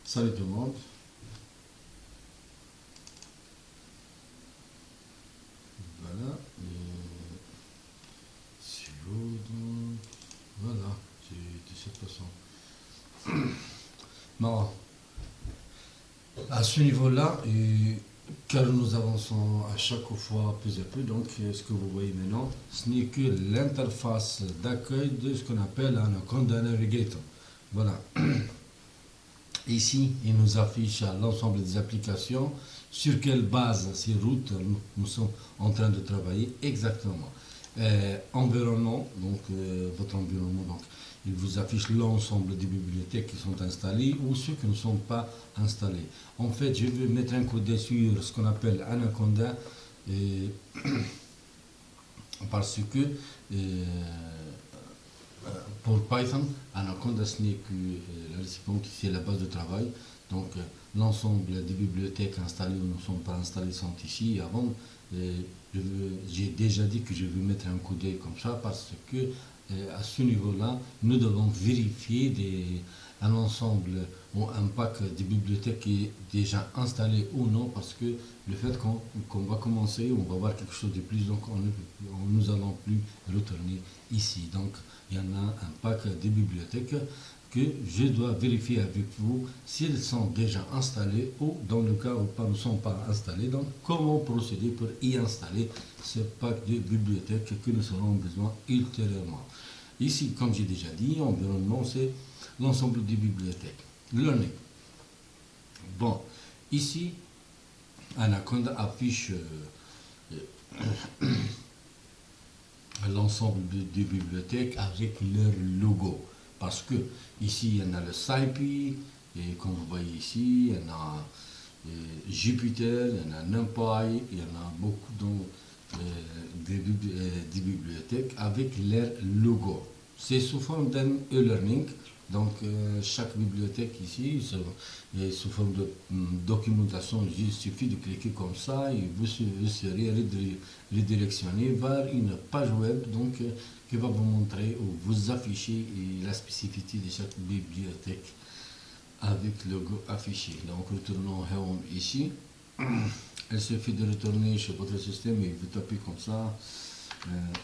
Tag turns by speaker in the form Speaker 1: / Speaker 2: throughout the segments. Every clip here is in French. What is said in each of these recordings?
Speaker 1: Salut tout le monde. Voilà. Voilà. C'est de cette façon. Bon, à ce niveau-là, car nous avançons à chaque fois plus et plus, donc ce que vous voyez maintenant, ce n'est que l'interface d'accueil de ce qu'on appelle un Conda Navigator. Voilà. Ici, il nous affiche l'ensemble des applications, sur quelle base, ces routes, nous sommes en train de travailler exactement. Environnement, donc votre environnement, donc il vous affiche l'ensemble des bibliothèques qui sont installées ou ceux qui ne sont pas installés. En fait, je vais mettre un coup d'œil sur ce qu'on appelle Anaconda parce que pour Python, Anaconda, ce n'est que la récipiente, c'est la base de travail. Donc, l'ensemble des bibliothèques installées ou ne sont pas installées sont ici. Avant, j'ai déjà dit que je vais mettre un coup d'œil comme ça parce que, à ce niveau-là, nous devons vérifier un ensemble ou un pack de bibliothèques qui est déjà installé ou non parce que le fait qu'on va commencer, on va voir quelque chose de plus, donc nous allons plus retourner ici. Donc, il y en a un pack de bibliothèques que je dois vérifier avec vous s'ils sont déjà installés ou dans le cas où ils ne sont pas installés. Donc, comment procéder pour y installer ce pack de bibliothèques que nous aurons besoin ultérieurement. Ici, comme j'ai déjà dit, environnement, c'est l'ensemble des bibliothèques. Learning. Bon, ici, Anaconda affiche l'ensemble des bibliothèques avec leur logo. Parce que ici, il y en a le SciPy, et comme vous voyez ici, il y en a Jupyter, il y en a NumPy, il y en a beaucoup des bibliothèques avec leur logo. C'est sous forme d'un e-learning. Donc, chaque bibliothèque ici, est sous forme de documentation. Il suffit de cliquer comme ça et vous serez redirectionné vers une page web donc, qui va vous montrer ou vous afficher la spécificité de chaque bibliothèque avec le logo affiché. Donc, retournons Home ici. Il suffit de retourner sur votre système et vous tapez comme ça.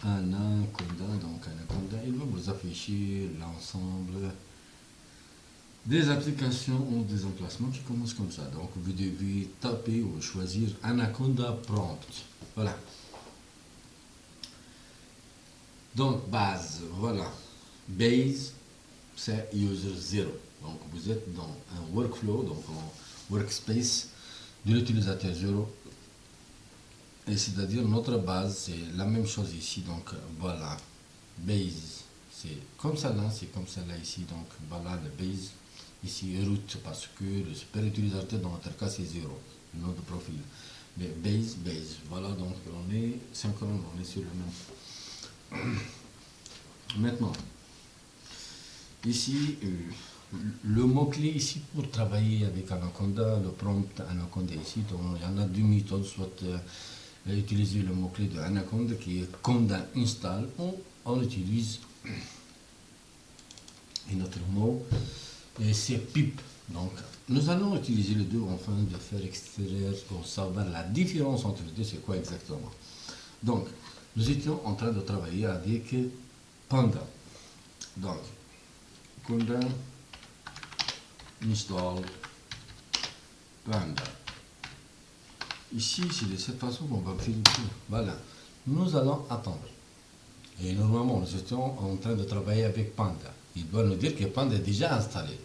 Speaker 1: Anaconda, donc Anaconda, il va vous afficher l'ensemble des applications ou des emplacements qui commencent comme ça. Donc vous devez taper ou choisir Anaconda Prompt. Voilà. Donc base, voilà. Base, c'est user 0. Donc vous êtes dans un workflow, donc un workspace de l'utilisateur 0. Et c'est-à-dire notre base, c'est la même chose ici. Donc voilà, base, c'est comme ça là, c'est comme ça là ici. Donc voilà le base. Ici root parce que le super utilisateur dans notre cas c'est 0, le nom de profil. Mais base, voilà donc on est synchrone, on est sur le même. Maintenant, ici, le mot-clé ici pour travailler avec Anaconda, le prompt Anaconda ici, donc il y en a deux méthodes, soit utiliser le mot-clé de Anaconda qui est conda install ou on utilise un autre mot et c'est pip. Donc nous allons utiliser les deux afin de faire extraire pour savoir la différence entre les deux, c'est quoi exactement. Donc nous étions en train de travailler avec Panda. Donc conda install Panda. Ici, c'est de cette façon qu'on va vérifier. Voilà. Nous allons attendre. Et normalement, nous étions en train de travailler avec Panda. Il doit nous dire que Panda est déjà installé.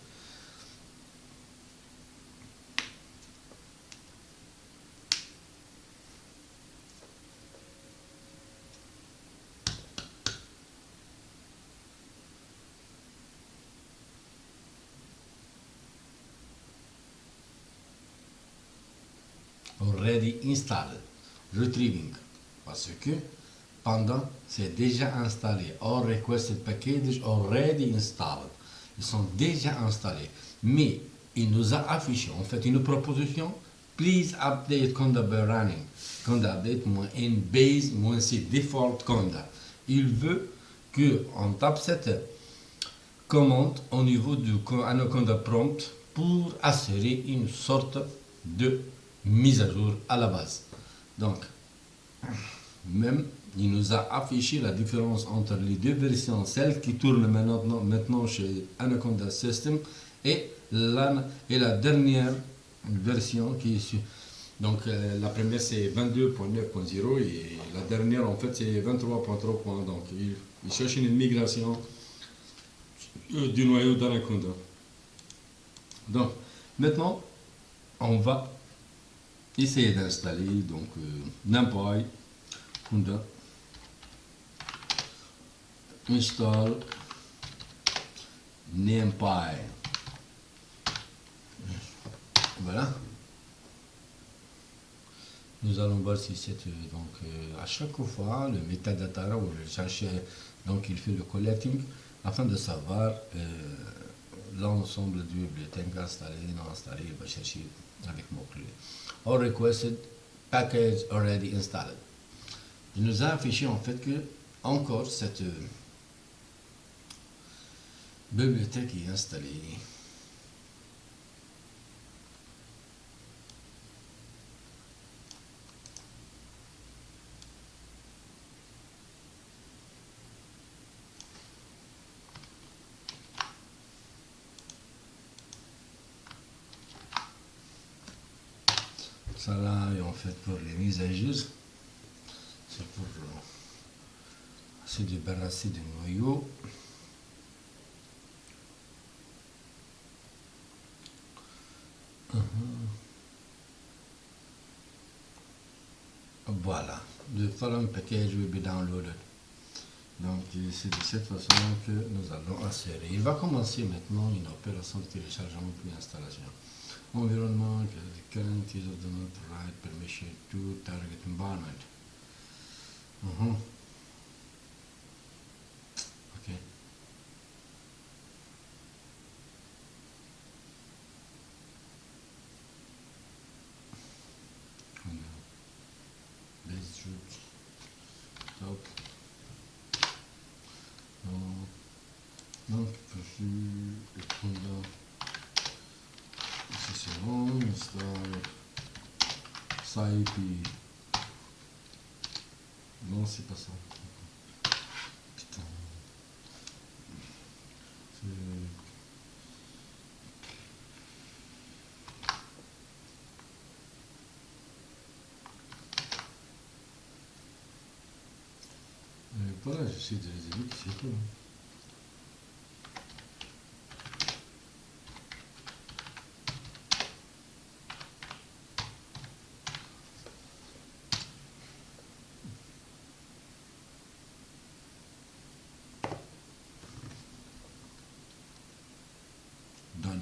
Speaker 1: Already installed. Retrieving. Parce que Panda c'est déjà installé. All requested packages already installed. Ils sont déjà installés. Mais il nous a affiché en fait une proposition. Please update Conda by running. Conda update -in base -c default Conda. Il veut qu'on tape cette commande au niveau du Anaconda prompt pour assurer une sorte de mise à jour à la base. Donc, même, il nous a affiché la différence entre les deux versions, celle qui tourne maintenant chez Anaconda System et la dernière version qui est sur. Donc la première c'est 22.9.0 et la dernière en fait c'est 23.3. Donc il cherche une migration du noyau d'Anaconda. Donc maintenant on va essayer d'installer donc NumPy Conda install NumPy. Voilà. Nous allons voir si c'est donc à chaque fois le metadata ou le chercher, donc il fait le collecting afin de savoir l'ensemble du bibliothèque installé, non installé, il va chercher avec mot-clé. Or requested package already installed. Il nous a affiché en fait que encore cette bibliothèque est installée. Ça là est en fait pour les mises à jour. C'est pour se débarrasser des noyaux. Voilà, le following package will be downloaded. Donc c'est de cette façon que nous allons insérer. Il va commencer maintenant une opération de téléchargement puis installation. Environnement, current user do not write permission to target environment. Ok. Base root. Top. Donc, je ici c'est bon, install ça et puis non c'est pas ça. Putain. Voilà, j'essaie de les éviter, c'est tout. Done.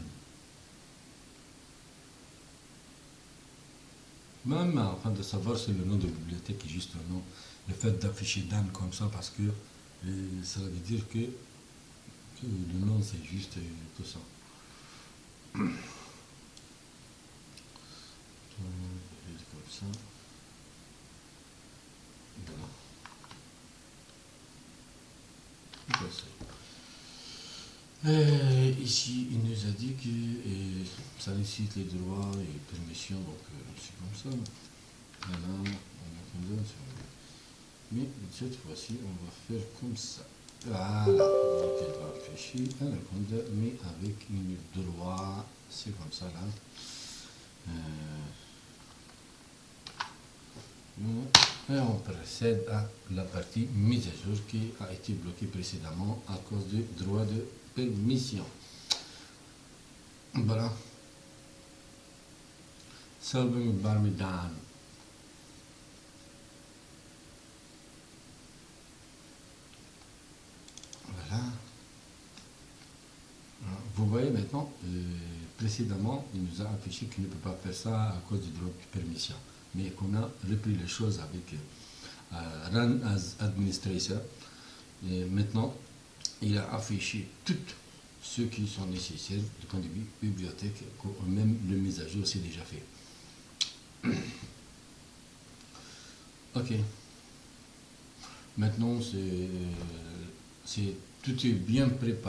Speaker 1: Même afin de savoir si le nom de bibliothèque est juste un nom, le fait d'afficher Dan comme ça parce que ça veut dire que le nom c'est juste tout ça. Comme ça. Voilà. Ici, il nous a dit que ça nécessite les droits et permissions, donc c'est comme ça. Voilà, mais cette fois-ci, on va faire comme ça. Voilà, donc elle va afficher Anaconda, mais avec une droit, c'est comme ça là. Et on procède à la partie mise à jour qui a été bloquée précédemment à cause du droit de permission. Voilà. Solving Barmedan. Voilà. Vous voyez maintenant, précédemment, il nous a affiché qu'il ne peut pas faire ça à cause du droit de permission. Mais qu'on a repris les choses avec Run as Administrator. Et maintenant, il a affiché tout ce qui sont nécessaires du point de vue bibliothèque, même le mise à jour c'est déjà fait. Ok. Maintenant, tout est bien préparé.